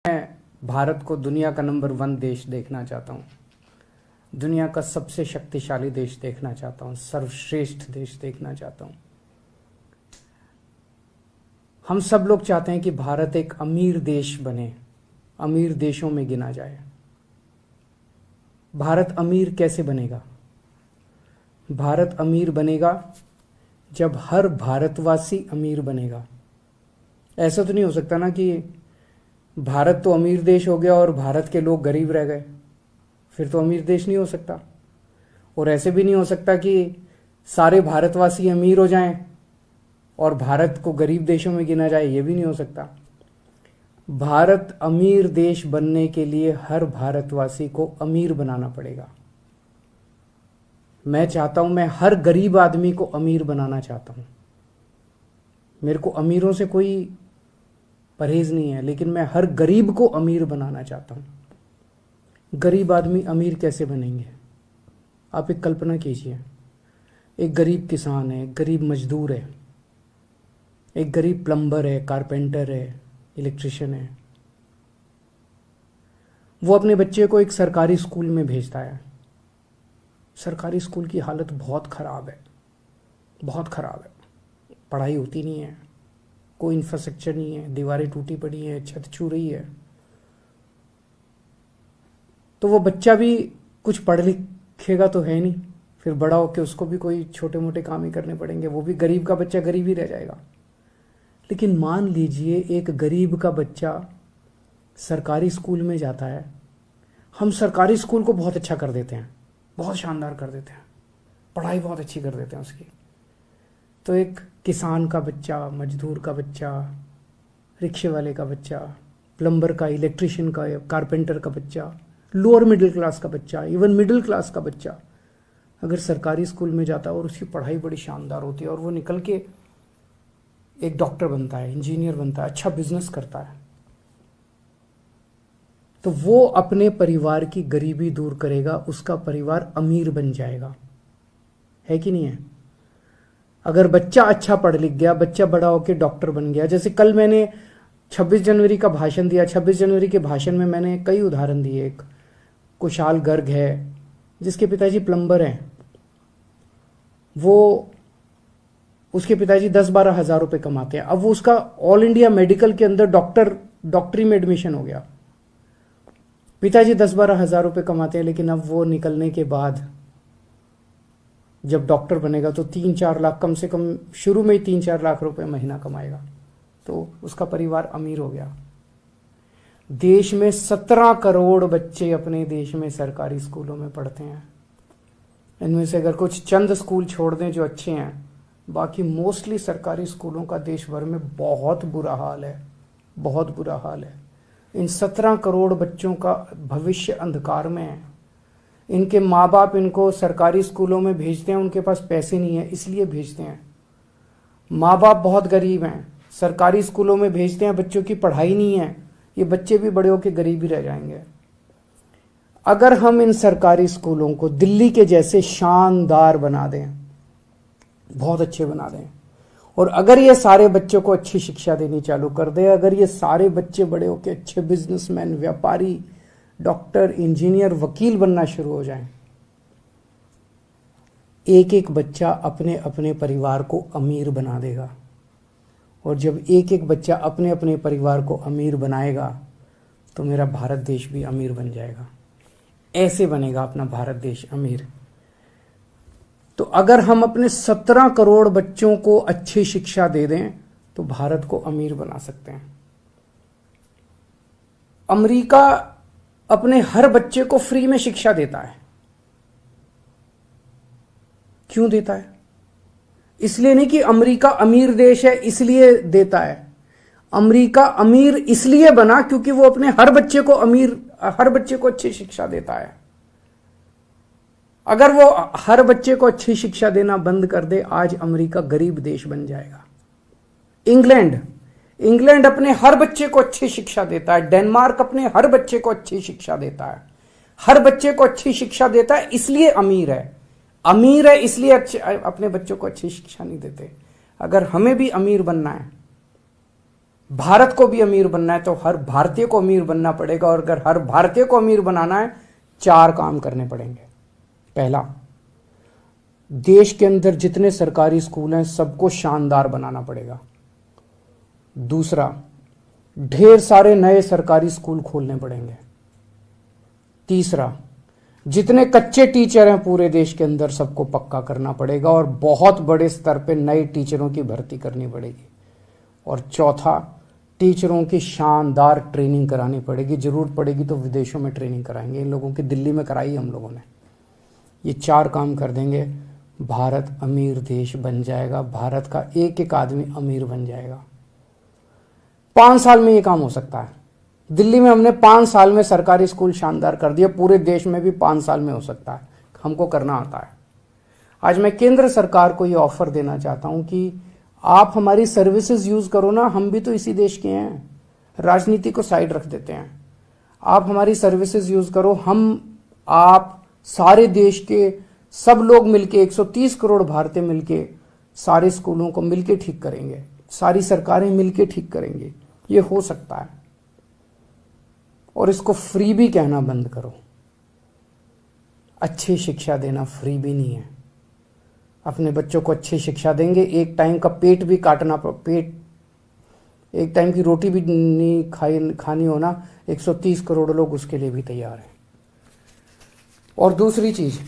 मैं भारत को दुनिया का नंबर 1 देश देखना चाहता हूँ। दुनिया का सबसे शक्तिशाली देश देखना चाहता हूँ, सर्वश्रेष्ठ देश देखना चाहता हूँ। हम सब लोग चाहते हैं कि भारत एक अमीर देश बने, अमीर देशों में गिना जाए। भारत अमीर कैसे बनेगा? भारत अमीर बनेगा जब हर भारतवासी अमीर बनेगा। ऐसा तो नहीं हो सकता ना कि भारत तो अमीर देश हो गया और भारत के लोग गरीब रह गए, फिर तो अमीर देश नहीं हो सकता। और ऐसे भी नहीं हो सकता कि सारे भारतवासी अमीर हो जाएं और भारत को गरीब देशों में गिना जाए, ये भी नहीं हो सकता। भारत अमीर देश बनने के लिए हर भारतवासी को अमीर बनाना पड़ेगा। मैं चाहता हूं, मैं हर गरीब आदमी को अमीर बनाना चाहता हूं। मेरे को अमीरों से कोई परहेज नहीं है, लेकिन मैं हर गरीब को अमीर बनाना चाहता हूं। गरीब आदमी अमीर कैसे बनेंगे? आप एक कल्पना कीजिए, एक गरीब किसान है, एक गरीब मजदूर है, एक गरीब प्लम्बर है, कारपेंटर है, इलेक्ट्रिशियन है। वो अपने बच्चे को एक सरकारी स्कूल में भेजता है। सरकारी स्कूल की हालत बहुत खराब है, बहुत खराब है। पढ़ाई होती नहीं है, कोई इंफ्रास्ट्रक्चर नहीं है, दीवारें टूटी पड़ी हैं, छत छू रही है। तो वो बच्चा भी कुछ पढ़ लिखेगा तो है नहीं, फिर बड़ा होकर उसको भी कोई छोटे मोटे काम ही करने पड़ेंगे। वो भी गरीब का बच्चा गरीब ही रह जाएगा। लेकिन मान लीजिए एक गरीब का बच्चा सरकारी स्कूल में जाता है। हम सरकारी स्कूल को बहुत अच्छा कर देते हैं, बहुत शानदार कर देते हैं, पढ़ाई बहुत अच्छी कर देते हैं उसकी। तो एक किसान का बच्चा, मजदूर का बच्चा, रिक्शे वाले का बच्चा, प्लम्बर का, इलेक्ट्रिशियन का, कारपेंटर का बच्चा, लोअर मिडिल क्लास का बच्चा, इवन मिडिल क्लास का बच्चा अगर सरकारी स्कूल में जाता है और उसकी पढ़ाई बड़ी शानदार होती है और वो निकल के एक डॉक्टर बनता है, इंजीनियर बनता है, अच्छा बिजनेस करता है, तो वो अपने परिवार की गरीबी दूर करेगा, उसका परिवार अमीर बन जाएगा। है कि नहीं है? अगर बच्चा अच्छा पढ़ लिख गया, बच्चा बड़ा होकर डॉक्टर बन गया। जैसे कल मैंने 26 जनवरी का भाषण दिया। 26 जनवरी के भाषण में मैंने कई उदाहरण दिए। एक कुशाल गर्ग है जिसके पिताजी प्लम्बर हैं, वो उसके पिताजी 10-12 हज़ार रुपये कमाते हैं। अब वो उसका ऑल इंडिया मेडिकल के अंदर डॉक्टरी में एडमिशन हो गया। पिताजी 10-12 हज़ार रुपये कमाते हैं, लेकिन अब वो निकलने के बाद जब डॉक्टर बनेगा तो 3-4 लाख, कम से कम शुरू में ही 3-4 लाख रुपए महीना कमाएगा, तो उसका परिवार अमीर हो गया। देश में 17 करोड़ बच्चे अपने देश में सरकारी स्कूलों में पढ़ते हैं। इनमें से अगर कुछ चंद स्कूल छोड़ दें जो अच्छे हैं, बाकी मोस्टली सरकारी स्कूलों का देश भर में बहुत बुरा हाल है, बहुत बुरा हाल है। इन 17 करोड़ बच्चों का भविष्य अंधकार में है। इनके माँ बाप इनको सरकारी स्कूलों में भेजते हैं, उनके पास पैसे नहीं है इसलिए भेजते हैं। माँ बाप बहुत गरीब हैं, सरकारी स्कूलों में भेजते हैं, बच्चों की पढ़ाई नहीं है, ये बच्चे भी बड़े होकर गरीब ही रह जाएंगे। अगर हम इन सरकारी स्कूलों को दिल्ली के जैसे शानदार बना दें, बहुत अच्छे बना दें, और अगर ये सारे बच्चों को अच्छी शिक्षा देनी चालू कर दें, अगर ये सारे बच्चे बड़े होकर अच्छे बिजनेसमैन, व्यापारी, डॉक्टर, इंजीनियर, वकील बनना शुरू हो जाएं, एक एक बच्चा अपने अपने परिवार को अमीर बना देगा। और जब एक एक बच्चा अपने अपने परिवार को अमीर बनाएगा तो मेरा भारत देश भी अमीर बन जाएगा। ऐसे बनेगा अपना भारत देश अमीर। तो अगर हम अपने 17 करोड़ बच्चों को अच्छी शिक्षा दे दें तो भारत को अमीर बना सकते हैं। अमेरिका अपने हर बच्चे को फ्री में शिक्षा देता है। क्यों देता है? इसलिए नहीं कि अमेरिका अमीर देश है इसलिए देता है। अमेरिका अमीर इसलिए बना क्योंकि वो अपने हर बच्चे को अच्छी शिक्षा देता है। अगर वो हर बच्चे को अच्छी शिक्षा देना बंद कर दे, आज अमेरिका गरीब देश बन जाएगा। इंग्लैंड अपने हर बच्चे को अच्छी शिक्षा देता है। डेनमार्क अपने हर बच्चे को अच्छी शिक्षा देता है। हर बच्चे को अच्छी शिक्षा देता है इसलिए अमीर है। अमीर है इसलिए अपने बच्चों को अच्छी शिक्षा नहीं देते। अगर हमें भी अमीर बनना है भारत को भी अमीर बनना है तो हर भारतीय को अमीर बनना पड़ेगा, और अगर हर भारतीय को अमीर बनाना है 4 काम करने पड़ेंगे। पहला, देश के अंदर जितने सरकारी स्कूल हैं सबको शानदार बनाना पड़ेगा। दूसरा, ढेर सारे नए सरकारी स्कूल खोलने पड़ेंगे। तीसरा, जितने कच्चे टीचर हैं पूरे देश के अंदर सबको पक्का करना पड़ेगा और बहुत बड़े स्तर पे नए टीचरों की भर्ती करनी पड़ेगी। और चौथा, टीचरों की शानदार ट्रेनिंग करानी पड़ेगी, जरूरत पड़ेगी तो विदेशों में ट्रेनिंग कराएंगे। इन लोगों की दिल्ली में कराई हम लोगों ने। ये 4 काम कर देंगे, भारत अमीर देश बन जाएगा, भारत का एक एक आदमी अमीर बन जाएगा। 5 साल में ये काम हो सकता है। दिल्ली में हमने 5 साल में सरकारी स्कूल शानदार कर दिया, पूरे देश में भी 5 साल में हो सकता है, हमको करना आता है। आज मैं केंद्र सरकार को ये ऑफर देना चाहता हूं कि आप हमारी सर्विसेज यूज करो ना, हम भी तो इसी देश के हैं, राजनीति को साइड रख देते हैं। आप हमारी सर्विसेज यूज करो, हम आप सारे देश के सब लोग मिलके 130 करोड़ भारतीय मिलके सारे स्कूलों को मिलके ठीक करेंगे, सारी सरकारें मिलके ठीक करेंगे। ये हो सकता है। और इसको फ्री भी कहना बंद करो। अच्छी शिक्षा देना फ्री भी नहीं है। अपने बच्चों को अच्छी शिक्षा देंगे, एक टाइम का पेट भी काटना, पेट एक टाइम की रोटी भी नहीं खानी होना, 130 करोड़ लोग उसके लिए भी तैयार हैं। और दूसरी चीज,